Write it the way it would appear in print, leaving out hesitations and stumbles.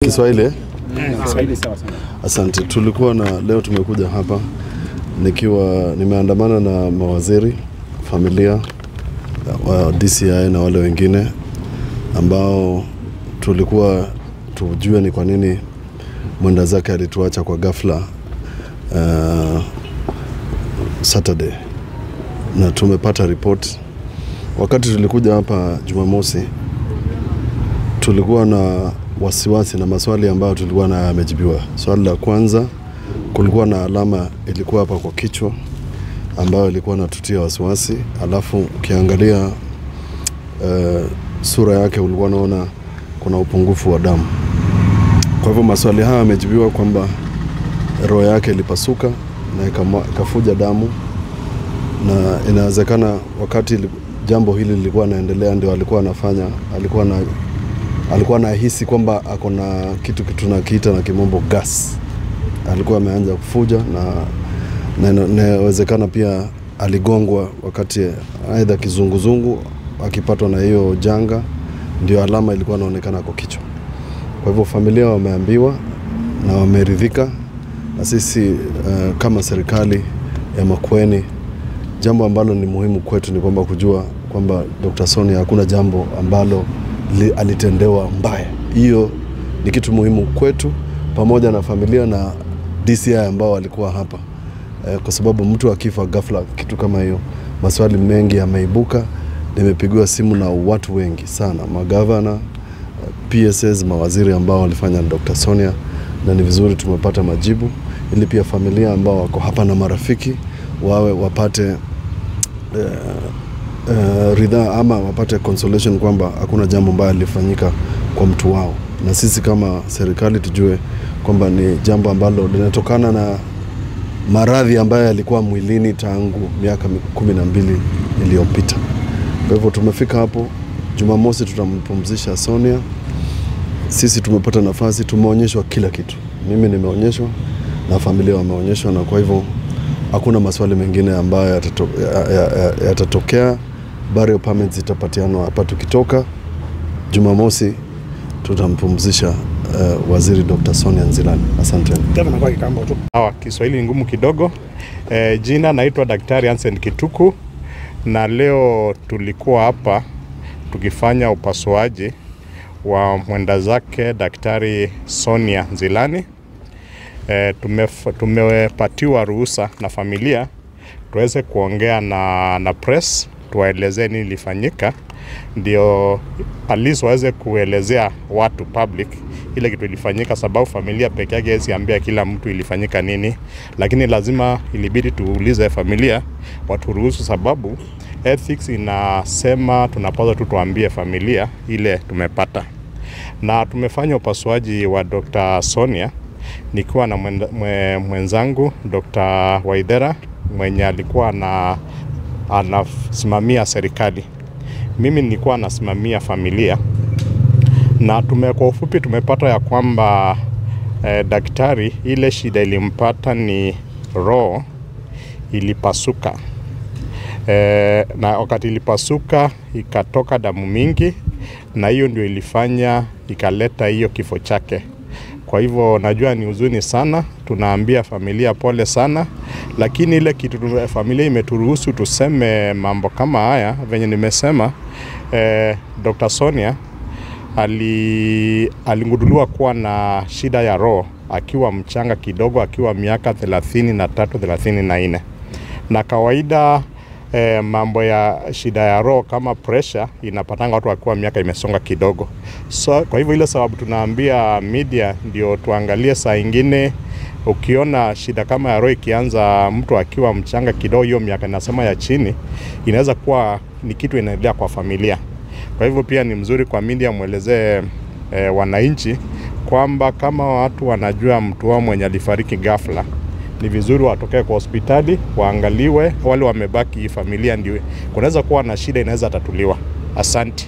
Kiswahili? Kiswahili sawa sana. Asante. Tulikuwa na leo tumekuja hapa nimeandamana na mawaziri, familia wa DCI na wale wengine ambao tulikuwa tujue ni kwa nini mwenda zake alituacha kwa ghafla Saturday, na tumepata report. Wakati tulikuja hapa Jumamosi tulikuwa na wasiwasi na maswali ambayo tulikuwa na yamejibiwa. Swali la kwanza, kulikuwa na alama ilikuwa hapa kwa kichwa ambayo ilikuwa inatutia wasiwasi. Alafu ukiangalia sura yake ulikuwa unaona kuna upungufu wa damu. Kwa hivyo maswali haya yamejibiwa kwamba roho yake ilipasuka na ikafuja damu, na inawezekana wakati jambo hili lilikuwa naendelea ndio alikuwa anafanya, alikuwa anahisi kwamba akona kitu tunakiita na kimombo gas. Alikuwa ameanza kufuja na inawezekana pia aligongwa wakati aidha kizunguzungu akipatwa na hiyo janga, ndio alama ilikuwa inaonekana kwa kichwa. Kwa hivyo familia wameambiwa na wameridhika, na sisi kama serikali ya Makueni, jambo ambalo ni muhimu kwetu ni kwamba kujua kwamba Dr. Sonia hakuna jambo ambalo alitendewa mbaya. Hiyo ni kitu muhimu kwetu, pamoja na familia na DCI ambao walikuwa hapa. Kwa sababu mtu akifa ghafla kitu kama hiyo, maswali mengi yameibuka. Nimepigiwa simu na watu wengi sana, magavana, PSS, mawaziri ambao walifanya na Dr. Sonia, na ni vizuri tumepata majibu ili pia familia ambao wako hapa na marafiki wapate ridhaa ama wapate consolation kwamba hakuna jambo mbaya lilifanyika kwa mtu wao. Na sisi kama serikali tujue kwamba ni jambo ambalo linatokana na maradhi ambayo yalikuwa mwilini tangu miaka 12 iliyopita. Kwa hivyo tumefika hapo Jumamosi, tutampumzisha Sonia. Sisi tumepata nafasi, tumeonyeshwa kila kitu. Mimi nimeonyeshwa na familia wameonyeshwa, na kwa hivyo hakuna maswali mengine ambayo yatatokea. Burial permits zitapatianwa hapa tukitoka. Jumamosi tutampumzisha waziri Dr. Sonia Nzilani. Asante. Kiswahili ni ngumu kidogo. Jina naitwa Daktari Hansen Kituku, na leo tulikuwa hapa tukifanya upasuaji wa mwenda zake Daktari Sonia Nzilani. Tumepatiwa ruhusa na familia tuweze kuongea na press, tuwaelezee nini ilifanyika, ndio police waweze kuelezea watu public ile kitu ilifanyika, sababu familia peke yake haiwezi ambia kila mtu ilifanyika nini, lakini lazima ilibidi tuulize familia watu ruhusu, sababu ethics inasema tunapaswa tu tuambie familia ile tumepata. Na tumefanya upasuaji wa Dr. Sonia nikiwa na mwenzangu Dr. Waithera mwenye alikuwa anasimamia serikali. Mimi nilikuwa nasimamia familia, na kwa ufupi tumepata ya kwamba daktari ile shida ilimpata ni roho ilipasuka. Na wakati ilipasuka ikatoka damu mingi, na hiyo ndio ilifanya ikaleta hiyo kifo chake. Kwa hivyo najua ni huzuni sana, tunaambia familia pole sana, lakini ile kitu familia imeturuhusu tuseme mambo kama haya venye nimesema. Dr. Sonia alinguduliwa kuwa na shida ya roho akiwa mchanga kidogo, akiwa miaka 33 34, na kawaida mambo ya shida ya roho kama pressure inapatanga watu wakiwa miaka imesonga kidogo. So kwa hivyo ile sababu tunaambia media ndio tuangalie, saa ingine ukiona shida kama ya roho ikianza mtu akiwa mchanga kidogo, hiyo miaka nasema ya chini, inaweza kuwa ni kitu inaendelea kwa familia. Kwa hivyo pia ni mzuri kwa media muelezee wananchi kwamba kama watu wanajua mtu wao mwenye alifariki ghafla, ni vizuri watokee kwa hospitali waangaliwe. Wale wamebaki familia ndio kunaweza kuwa na shida inaweza tatuliwa. Asante.